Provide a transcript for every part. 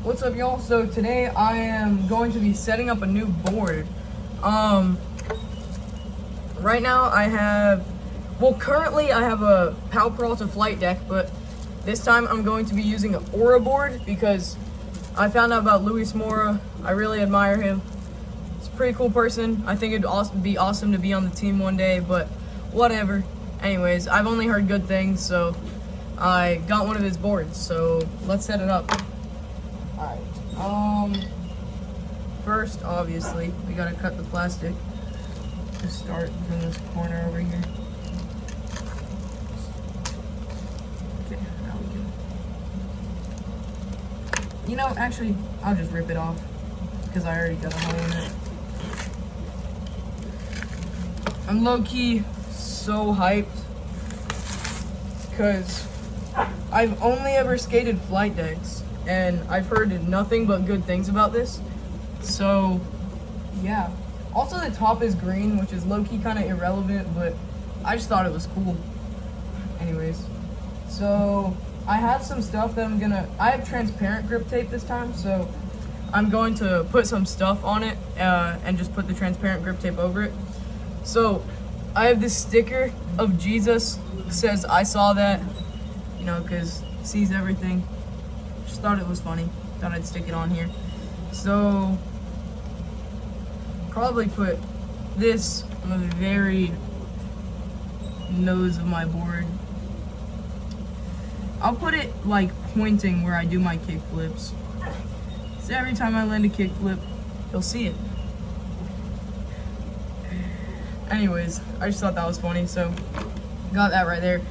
What's up, y'all? So today I am going to be setting up a new board. Right now currently I have a Pal Peralta flight deck, but this time I'm going to be using an Aura board because I found out about Luis Mora. I really admire him. He's a pretty cool person. I think it'd be awesome to be on the team one day, but whatever. Anyways, I've only heard good things, so I got one of his boards, so let's set it up. Alright, first, obviously, we gotta cut the plastic to start from this corner over here. Okay, now we can... You know, actually, I'll just rip it off, because I already got a hole in it. I'm low-key so hyped, because I've only ever skated flight decks, and I've heard nothing but good things about this. So, yeah. Also, the top is green, which is low-key kind of irrelevant, but I just thought it was cool. Anyways, so I have some stuff that I have transparent grip tape this time, so I'm going to put some stuff on it and just put the transparent grip tape over it. So, I have this sticker of Jesus, says I saw that, you know, because sees everything. Just thought it was funny. Thought I'd stick it on here. So, probably put this on the very nose of my board. I'll put it like pointing where I do my kick flips. So every time I land a kick flip, you'll see it. Anyways, I just thought that was funny, so got that right there.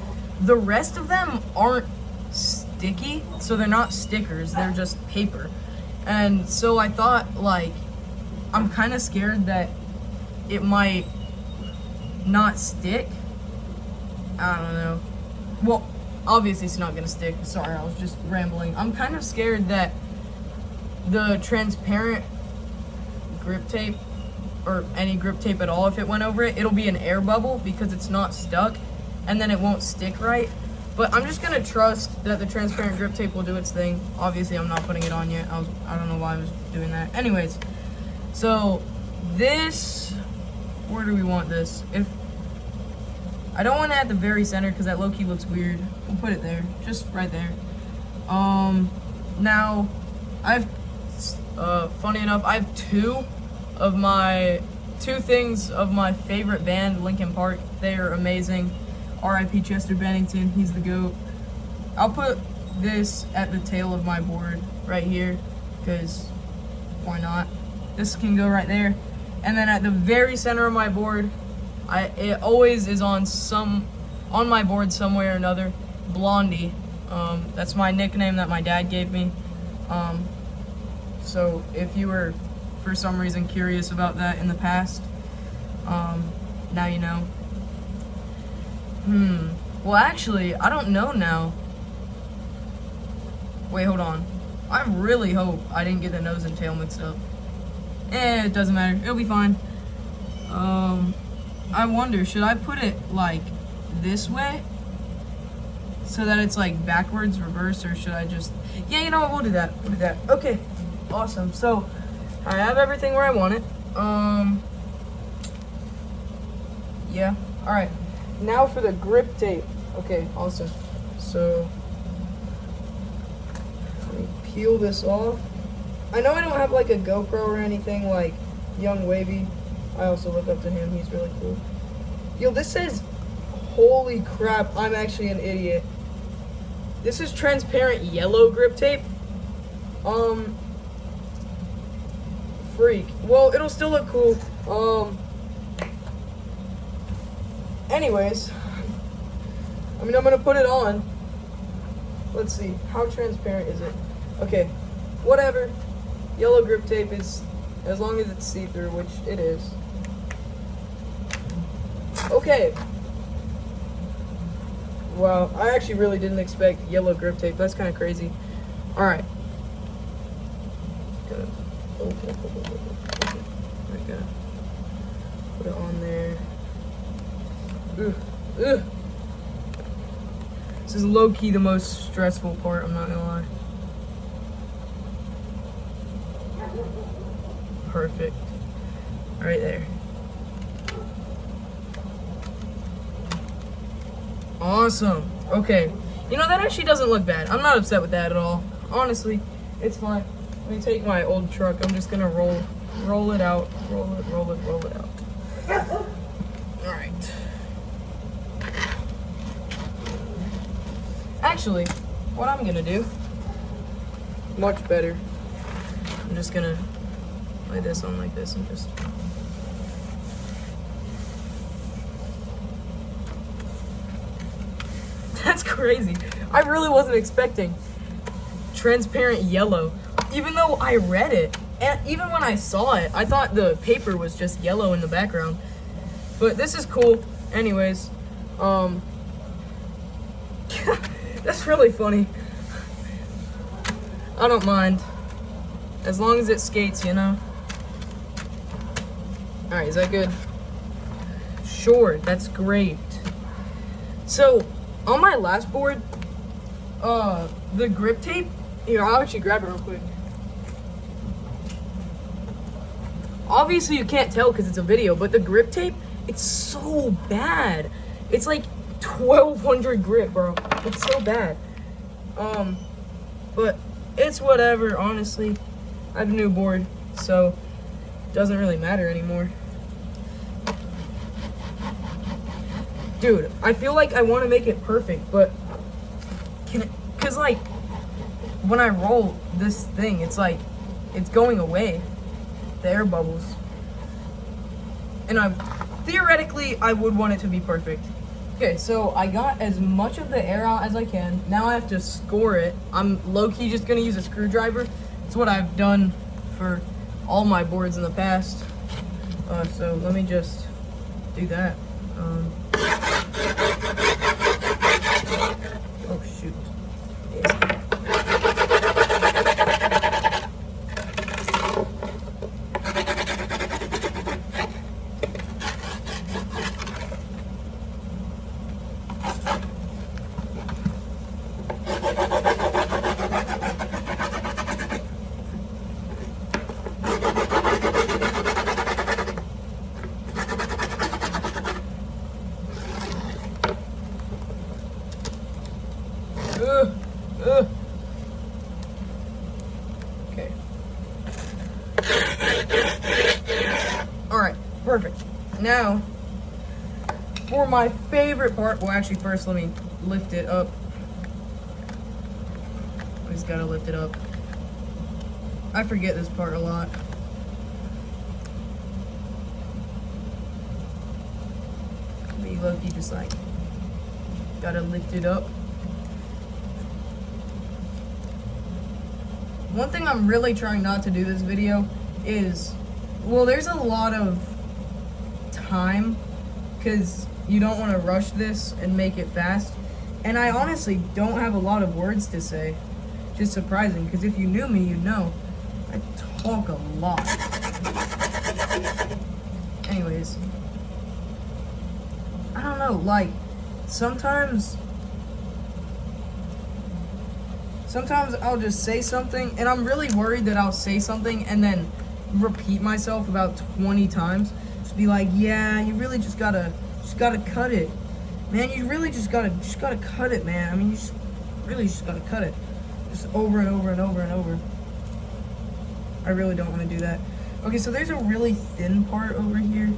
The rest of them aren't sticky, so they're not stickers, they're just paper. And so I thought, like, I'm kind of scared that it might not stick. I don't know. Well, obviously it's not gonna stick. Sorry, I was just rambling. I'm kind of scared that the transparent grip tape, or any grip tape at all, if it went over it, it'll be an air bubble because it's not stuck, and then it won't stick right. But I'm just gonna trust that the transparent grip tape will do its thing. Obviously, I'm not putting it on yet. I don't know why I was doing that. Anyways, so this, where do we want this? I don't want it at the very center because that low-key looks weird. We'll put it there, just right there. Now, funny enough, I have two things of my favorite band, Linkin Park. They are amazing. R.I.P. Chester Bennington, he's the GOAT. I'll put this at the tail of my board right here, because why not? This can go right there. And then at the very center of my board, it always is on my board somewhere or another, Blondie. That's my nickname that my dad gave me. So if you were for some reason curious about that in the past, now you know. Well, actually, I don't know now. Wait, hold on. I really hope I didn't get the nose and tail mixed up. It doesn't matter. It'll be fine. I wonder, should I put it like this way? So that it's like backwards, reverse, or should I just... Yeah, you know what? We'll do that. We'll do that. Okay. Awesome. So, I have everything where I want it. Yeah. Alright. Now for the grip tape. Okay, awesome. So, let me peel this off. I know I don't have like a GoPro or anything like Young Wavy. I also look up to him. He's really cool. Yo, this says, holy crap, I'm actually an idiot. This is transparent yellow grip tape. Freak. Well, it'll still look cool. Anyways, I mean, I'm gonna put it on. Let's see, how transparent is it? Okay, whatever. Yellow grip tape is, as long as it's see-through, which it is. Okay. Wow, I actually really didn't expect yellow grip tape. That's kind of crazy. Alright. Okay. Put it on there. Ugh. This is low-key the most stressful part, I'm not gonna lie. Perfect. Right there. Awesome. Okay. You know, that actually doesn't look bad. I'm not upset with that at all. Honestly, it's fine. Let me take my old truck. I'm just gonna roll it out. Roll it out. Alright. Actually, what I'm gonna do, much better. I'm just gonna lay this on like this and just... That's crazy. I really wasn't expecting transparent yellow. Even though I read it, and even when I saw it, I thought the paper was just yellow in the background. But this is cool. Anyways, that's really funny. I don't mind. As long as it skates, you know? Alright, is that good? Sure, that's great. So, on my last board, the grip tape, here, I'll actually grab it real quick. Obviously you can't tell because it's a video, but the grip tape, it's so bad. It's like 1200 grip, bro. It's so bad. But it's whatever, honestly. I have a new board, so it doesn't really matter anymore. Dude, I feel like I want to make it perfect, but cause like when I roll this thing, it's like it's going away, the air bubbles, and theoretically I would want it to be perfect. Okay, so I got as much of the air out as I can. Now I have to score it. I'm low-key just gonna use a screwdriver. It's what I've done for all my boards in the past. So let me just do that. Oh shoot. Yeah. Okay. Alright, perfect. Now, for my favorite part, well actually first let me lift it up. I just gotta lift it up. I forget this part a lot. Be lucky, just like, gotta lift it up. One thing I'm really trying not to do this video is, well, there's a lot of time because you don't want to rush this and make it fast. And I honestly don't have a lot of words to say. Just surprising, because if you knew me, you'd know I talk a lot. Anyways, I don't know, like, sometimes I'll just say something, and I'm really worried that I'll say something and then repeat myself about 20 times. Just be like, yeah, you really just gotta cut it. Man, you really just gotta cut it, man. I mean, you really just gotta cut it. Just over and over and over and over. I really don't want to do that. Okay, so there's a really thin part over here,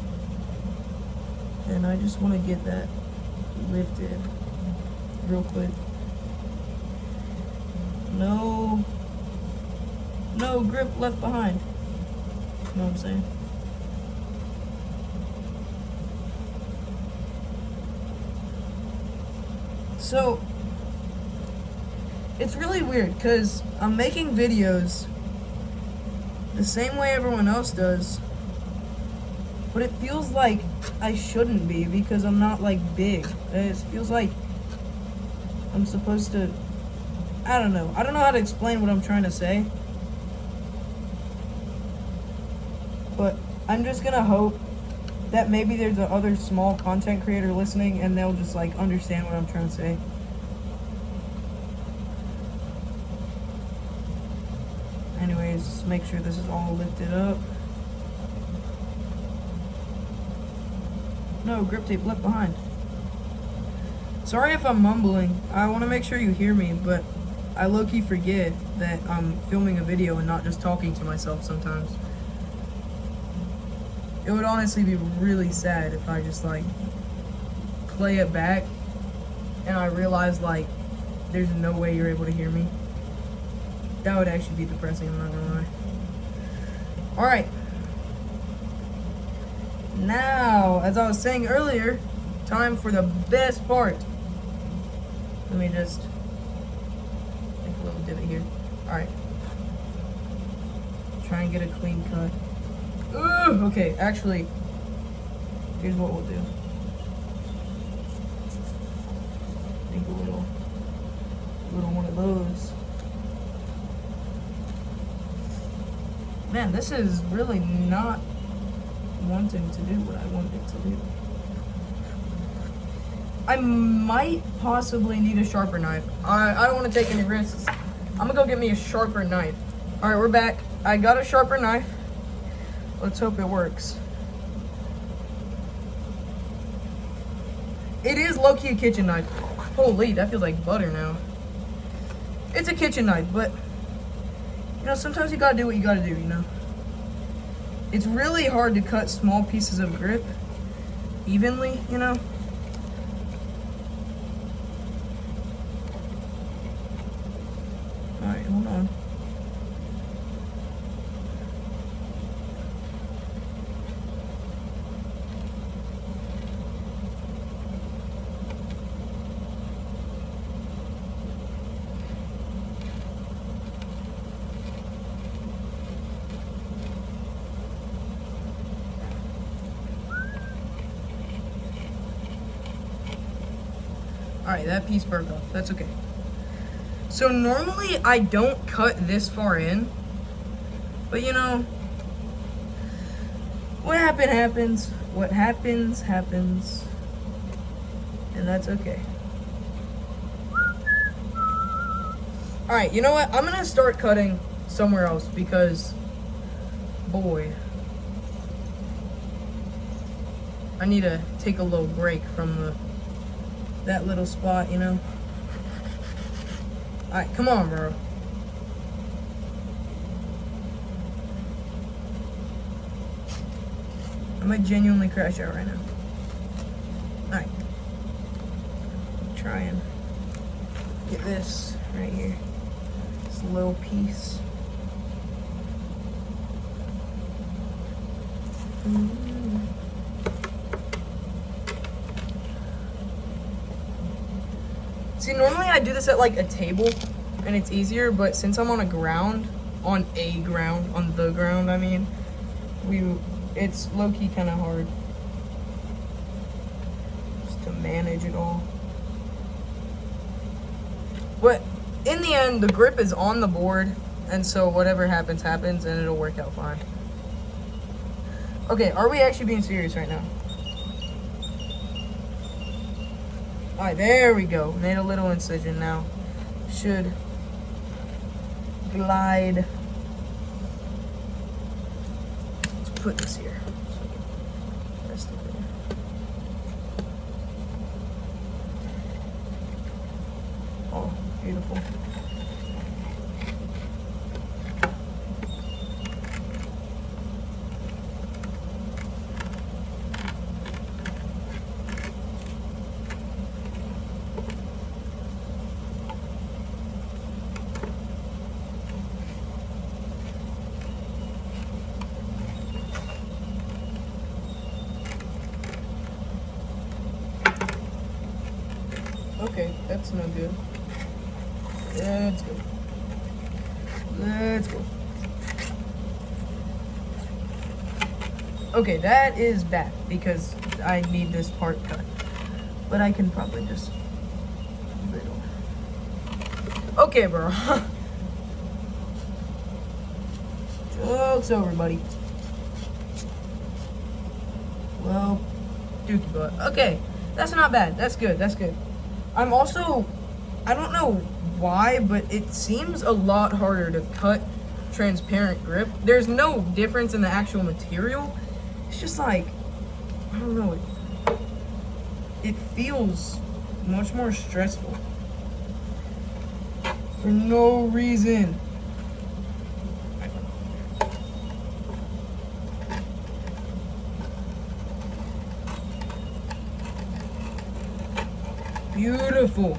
and I just want to get that lifted real quick. No grip left behind. You know what I'm saying? So, it's really weird because I'm making videos the same way everyone else does, but it feels like I shouldn't be because I'm not like big. It feels like I'm supposed to, I don't know how to explain what I'm trying to say, but I'm just gonna hope that maybe there's a other small content creator listening and they'll just like understand what I'm trying to say. Anyways, just make sure this is all lifted up. No, grip tape left behind. Sorry if I'm mumbling. I want to make sure you hear me, but I low-key forget that I'm filming a video and not just talking to myself sometimes. It would honestly be really sad if I just like play it back and I realize like there's no way you're able to hear me. That would actually be depressing, I'm not gonna lie. Alright. Now, as I was saying earlier, time for the best part. Let me just make a little divot here. Alright. Try and get a clean cut. Ooh, okay, actually, here's what we'll do. Make a little one of those. Man, this is really not wanting to do what I want it to do. I might possibly need a sharper knife. I don't want to take any risks. I'm gonna go get me a sharper knife. Alright, we're back. I got a sharper knife. Let's hope it works. It is low-key a kitchen knife. Holy, that feels like butter now. It's a kitchen knife, but you know, sometimes you gotta do what you gotta do, you know? It's really hard to cut small pieces of grip evenly, you know? Alright, hold on. Alright, that piece broke off. That's okay. So normally I don't cut this far in. But you know, what happens. What happens, happens. And that's okay. Alright, you know what? I'm gonna start cutting somewhere else because, boy, I need to take a little break from that little spot, you know? Alright, come on, bro. I might genuinely crash out right now. Alright. Try and get this right here. This little piece. See, normally I do this at like a table and it's easier, but since I'm on the ground, I mean, it's low-key kind of hard just to manage it all. But in the end, the grip is on the board, and so whatever happens, happens, and it'll work out fine. Okay, are we actually being serious right now? Alright, there we go. Made a little incision now. Should glide. Let's put this here. Rest of it. Oh, beautiful. Okay, that's no good. Let's go. Let's go. Okay, that is bad because I need this part cut. But I can probably just riddle. Okay, bro. Joke's over, buddy. Well, dookie butt. Okay, that's not bad. That's good. That's good. I'm also, I don't know why, but it seems a lot harder to cut transparent grip. There's no difference in the actual material. It's just like, I don't know, it feels much more stressful for no reason. Beautiful.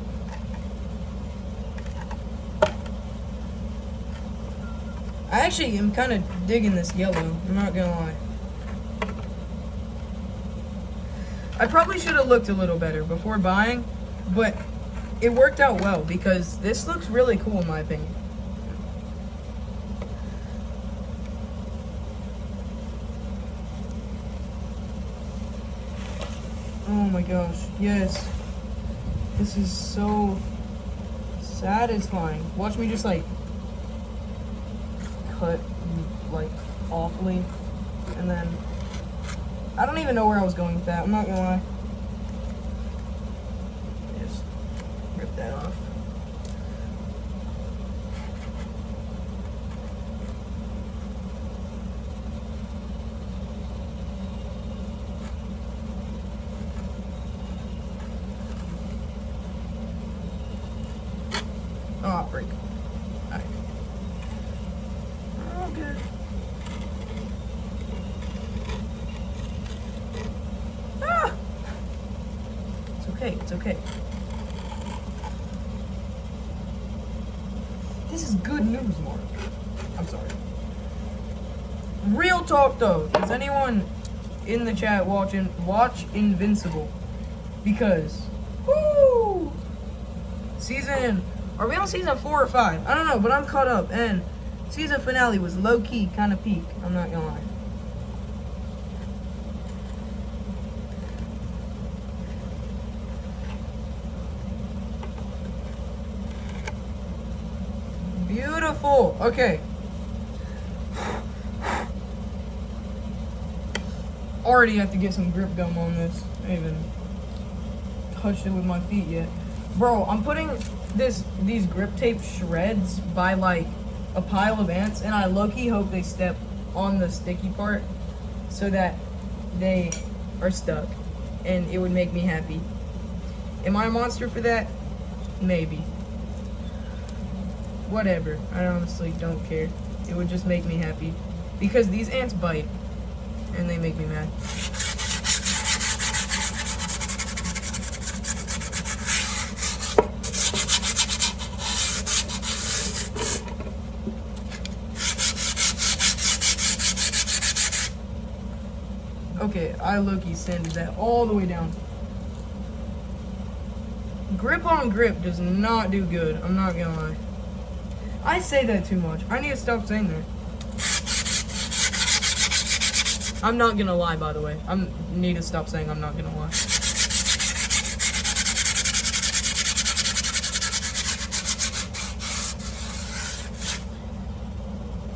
I actually am kind of digging this yellow, I'm not gonna lie. I probably should have looked a little better before buying, but it worked out well because this looks really cool in my opinion. Oh my gosh, yes. This is so satisfying. Watch me just like cut like awfully, and then I don't even know where I was going with that, I'm not gonna lie. Just rip that off. Oh, break. Alright. Oh, good. Ah! It's okay, it's okay. This is good news, Mark. I'm sorry. Real talk though, does anyone in the chat watch Invincible? Because, woo! Are we on season 4 or 5? I don't know, but I'm caught up, and season finale was low-key, kind of peak, I'm not gonna lie. Beautiful, okay. Already have to get some grip gum on this. I haven't even touched it with my feet yet. Bro, I'm putting these grip tape shreds by like a pile of ants, and I low-key hope they step on the sticky part so that they are stuck, and it would make me happy. Am I a monster for that? Maybe. Whatever, I honestly don't care. It would just make me happy because these ants bite and they make me mad. Okay, I low-key sanded that all the way down. Grip on grip does not do good, I'm not gonna lie. I say that too much. I need to stop saying that. I'm not gonna lie, by the way. I need to stop saying I'm not gonna lie.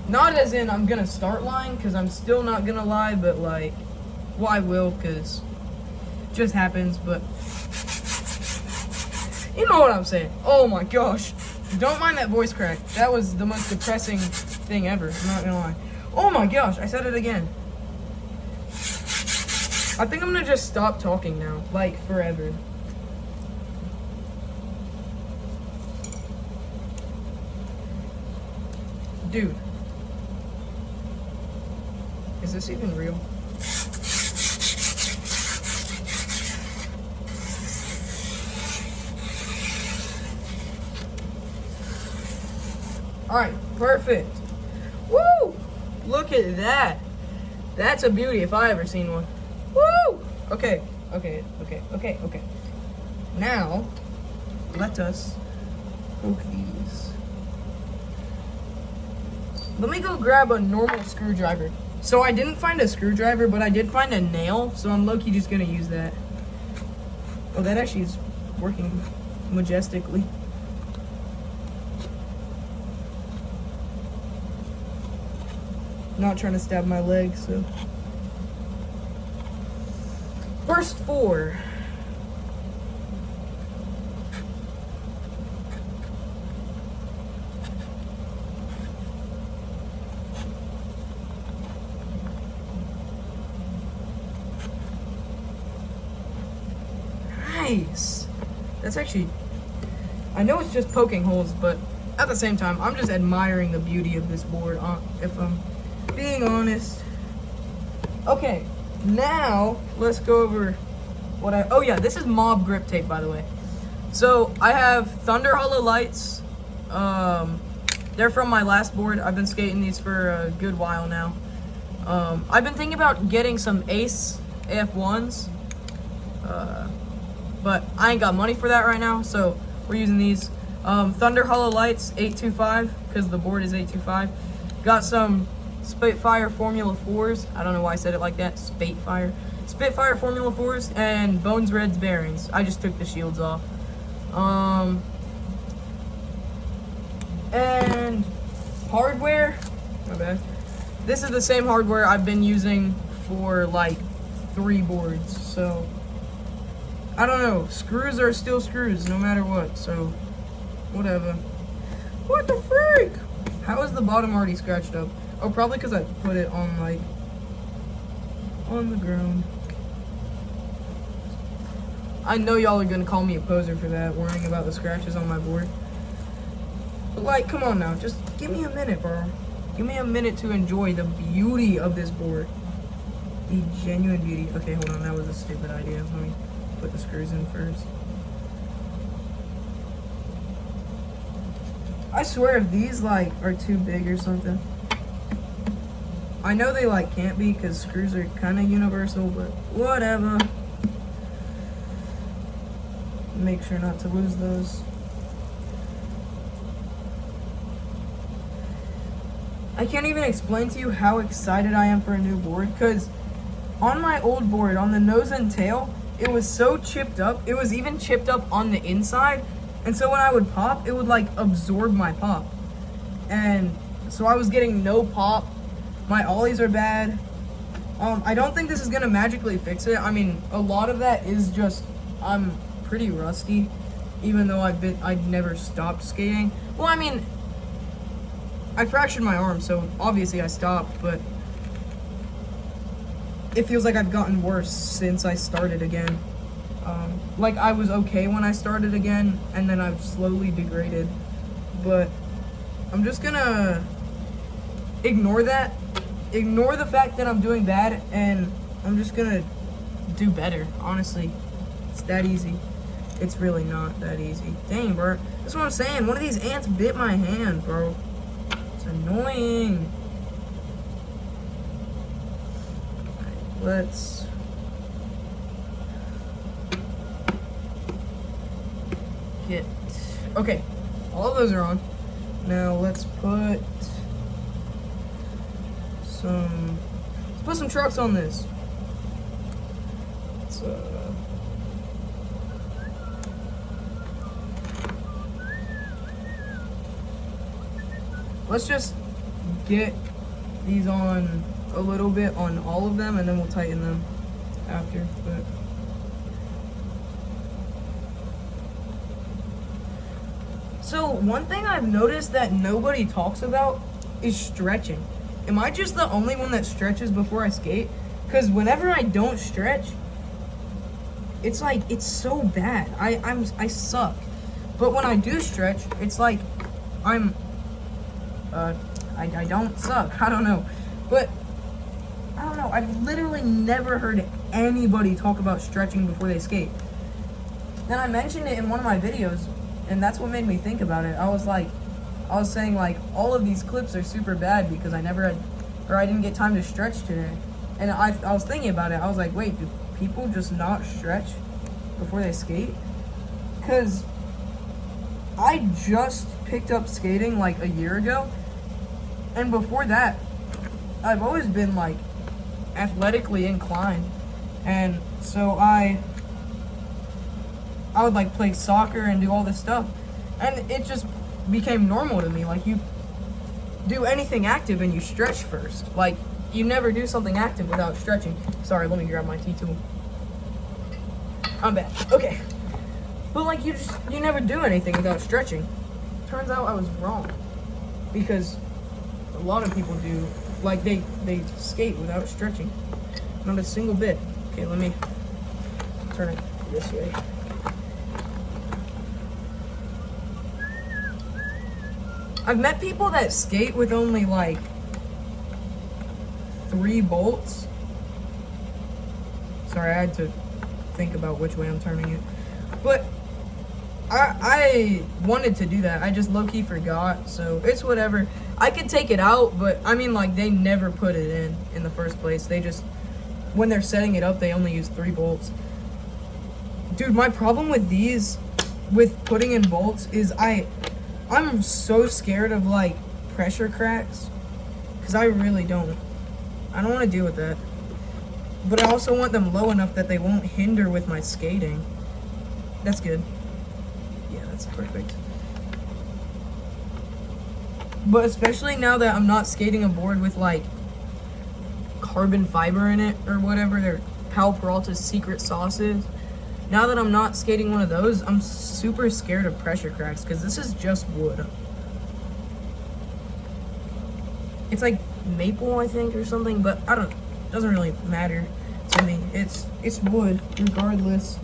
Not as in I'm gonna start lying, because I'm still not gonna lie, but like, well, I will, because it just happens, but you know what I'm saying. Oh my gosh. Don't mind that voice crack. That was the most depressing thing ever. I'm not gonna lie. Oh my gosh, I said it again. I think I'm gonna just stop talking now, like forever. Dude. Is this even real? Alright, perfect. Woo! Look at that. That's a beauty if I ever seen one. Woo! Okay. Now, let us poke these. Let me go grab a normal screwdriver. So I didn't find a screwdriver, but I did find a nail, so I'm low-key just gonna use that. Oh, that actually is working majestically. Not trying to stab my leg, so. First 4. nice. That's actually, I know it's just poking holes, but at the same time, I'm just admiring the beauty of this board, if I'm being honest. Okay, now let's go over oh yeah, this is Mob grip tape, by the way. So I have Thunder Hollow Lights. They're from my last board. I've been skating these for a good while now. I've been thinking about getting some Ace AF1s, but I ain't got money for that right now, so we're using these. Thunder Hollow Lights 825, because the board is 825. Got some Spitfire Formula 4s. I don't know why I said it like that. Spitfire Formula 4s and Bones Reds bearings. I just took the shields off. And hardware, my bad. This is the same hardware I've been using for like 3 boards, so I don't know. Screws are still screws no matter what, so whatever. What the freak? How is the bottom already scratched up? Oh, probably because I put it on like on the ground. I know y'all are gonna call me a poser for that, worrying about the scratches on my board. But like, come on now, just give me a minute, bro. Give me a minute to enjoy the beauty of this board. The genuine beauty. Okay, hold on, that was a stupid idea. Let me put the screws in first. I swear if these like are too big or something. I know they like can't be because screws are kind of universal, but whatever. Make sure not to lose those. I can't even explain to you how excited I am for a new board, because on my old board, on the nose and tail, it was so chipped up. It was even chipped up on the inside, and so when I would pop, it would like absorb my pop. And so I was getting no pop. My ollies are bad. I don't think this is gonna magically fix it. I mean, a lot of that is just I'm pretty rusty, even though I'd never stopped skating. Well, I mean, I fractured my arm, so obviously I stopped, but it feels like I've gotten worse since I started again. Like, I was okay when I started again, and then I've slowly degraded, but I'm just gonna ignore that. Ignore the fact that I'm doing bad, and I'm just gonna do better, honestly. It's that easy. It's really not that easy. Dang, bro. That's what I'm saying. One of these ants bit my hand, bro. It's annoying. Let's get, okay, all of those are on. Now let's put some trucks on this. Let's just get these on a little bit on all of them, and then we'll tighten them after. But so one thing I've noticed that nobody talks about is stretching. Am I just the only one that stretches before I skate? Because whenever I don't stretch, it's like, it's so bad. I suck. But when I do stretch, it's like I don't suck. I don't know. But I don't know. I've literally never heard anybody talk about stretching before they skate. Then I mentioned it in one of my videos, and that's what made me think about it. I was saying like, all of these clips are super bad because I didn't get time to stretch today. And I was thinking about it. I was like, wait, do people just not stretch before they skate? Because I just picked up skating like a year ago, and before that, I've always been like athletically inclined, and so I would like play soccer and do all this stuff, and it just became normal to me. Like, you do anything active and you stretch first. Like, you never do something active without stretching. Sorry, let me grab my T-tool. I'm back. Okay. But like, you never do anything without stretching. Turns out I was wrong, because a lot of people do, like, they skate without stretching. Not a single bit. Okay, let me turn it this way. I've met people that skate with only like 3 bolts. Sorry, I had to think about which way I'm turning it. But I wanted to do that. I just low-key forgot, so it's whatever. I could take it out, but I mean, like, they never put it in the first place. They just, when they're setting it up, they only use 3 bolts. Dude, my problem with these, with putting in bolts, is I'm so scared of, like, pressure cracks, because I really don't. I don't want to deal with that. But I also want them low enough that they won't hinder with my skating. That's good. Yeah, that's perfect. But especially now that I'm not skating a board with, like, carbon fiber in it or whatever their Powell Peralta's secret sauce is. Now that I'm not skating one of those, I'm super scared of pressure cracks because this is just wood. It's like maple, I think, or something, but I don't, it doesn't really matter to me. It's wood regardless.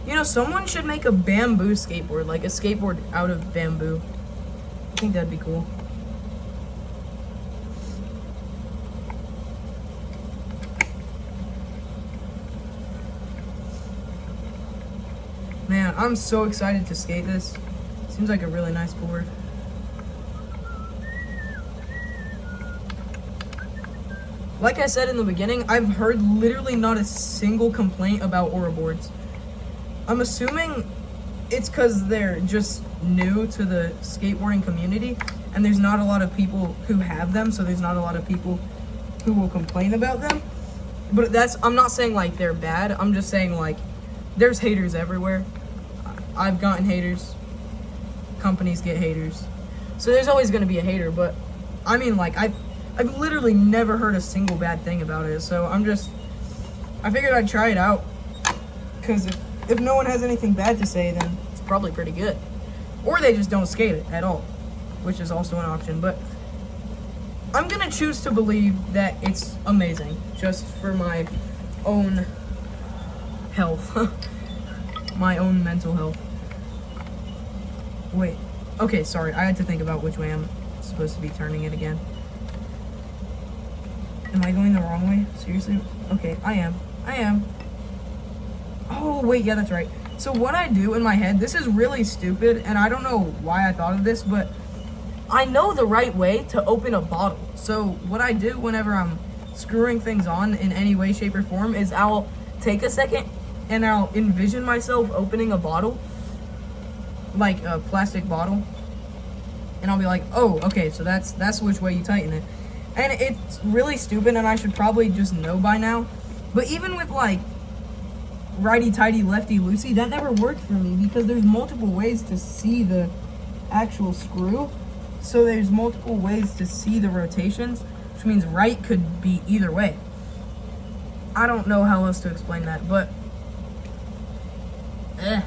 You know, someone should make a bamboo skateboard, like a skateboard out of bamboo. I think that'd be cool. Man, I'm so excited to skate this. Seems like a really nice board. Like I said in the beginning, I've heard literally not a single complaint about Aura boards. I'm assuming it's because they're just new to the skateboarding community and there's not a lot of people who have them, so there's not a lot of people who will complain about them. But I'm not saying like they're bad, I'm just saying like there's haters everywhere. I've gotten haters. Companies get haters. So there's always going to be a hater, but I mean, like, I've literally never heard a single bad thing about it. So I figured I'd try it out. Because if no one has anything bad to say, then it's probably pretty good. Or they just don't skate it at all, which is also an option. But I'm going to choose to believe that it's amazing, just for my own health. My own mental health. Wait. Okay, sorry. I had to think about which way I'm supposed to be turning it again. Am I going the wrong way? Seriously? Okay, I am. Oh, wait, yeah, that's right. So what I do in my head, this is really stupid, and I don't know why I thought of this, but I know the right way to open a bottle. So what I do whenever I'm screwing things on in any way, shape, or form is I'll take a second and I'll envision myself opening a bottle, like a plastic bottle, and I'll be like, oh, okay, so that's which way you tighten it. And it's really stupid, and I should probably just know by now. But even with, like, righty-tighty, lefty-loosey, that never worked for me because there's multiple ways to see the actual screw. So there's multiple ways to see the rotations, which means right could be either way. I don't know how else to explain that, but I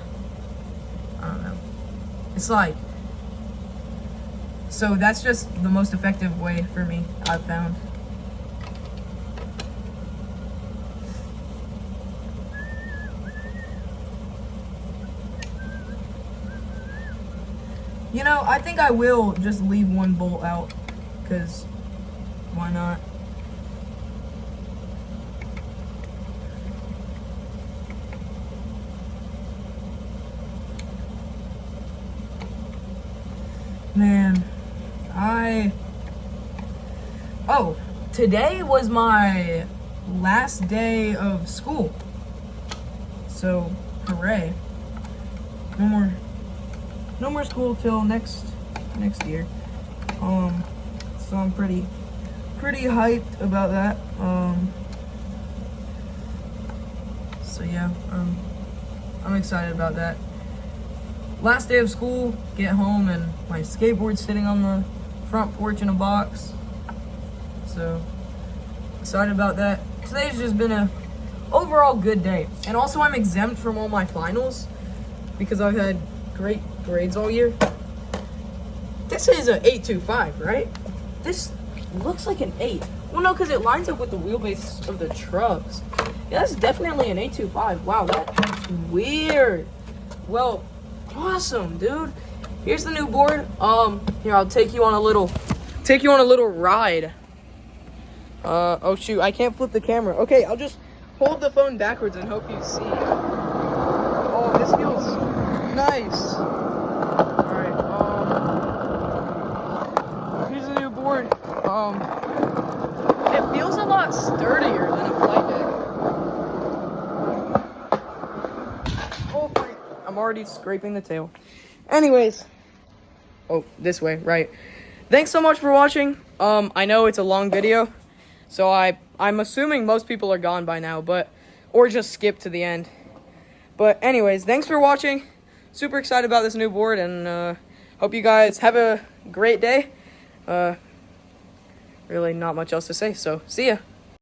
don't know. It's like, so that's just the most effective way for me, I've found. You know, I think I will just leave one bolt out, because why not? Man, oh, today was my last day of school. So, hooray. No more school till next year. So I'm pretty hyped about that. So yeah, I'm excited about that. Last day of school, get home, and my skateboard's sitting on the front porch in a box. So, excited about that. Today's just been a overall good day. And also, I'm exempt from all my finals because I've had great grades all year. This is an 825, right? This looks like an 8. Well, no, because it lines up with the wheelbase of the trucks. Yeah, that's definitely an 825. Wow, that's weird. Well, awesome, dude. here's the new board. Here, I'll take you on a little ride. Oh shoot, I can't flip the camera. Okay, I'll just hold the phone backwards and hope you see. Oh, this feels nice. Alright, here's the new board. It feels a lot sturdier than a flight deck. Oh, I'm already scraping the tail. Anyways. Oh, this way, right. Thanks so much for watching. I know it's a long video, so I'm assuming most people are gone by now, or just skip to the end. But anyways, thanks for watching. Super excited about this new board, and hope you guys have a great day. Really not much else to say, so see ya.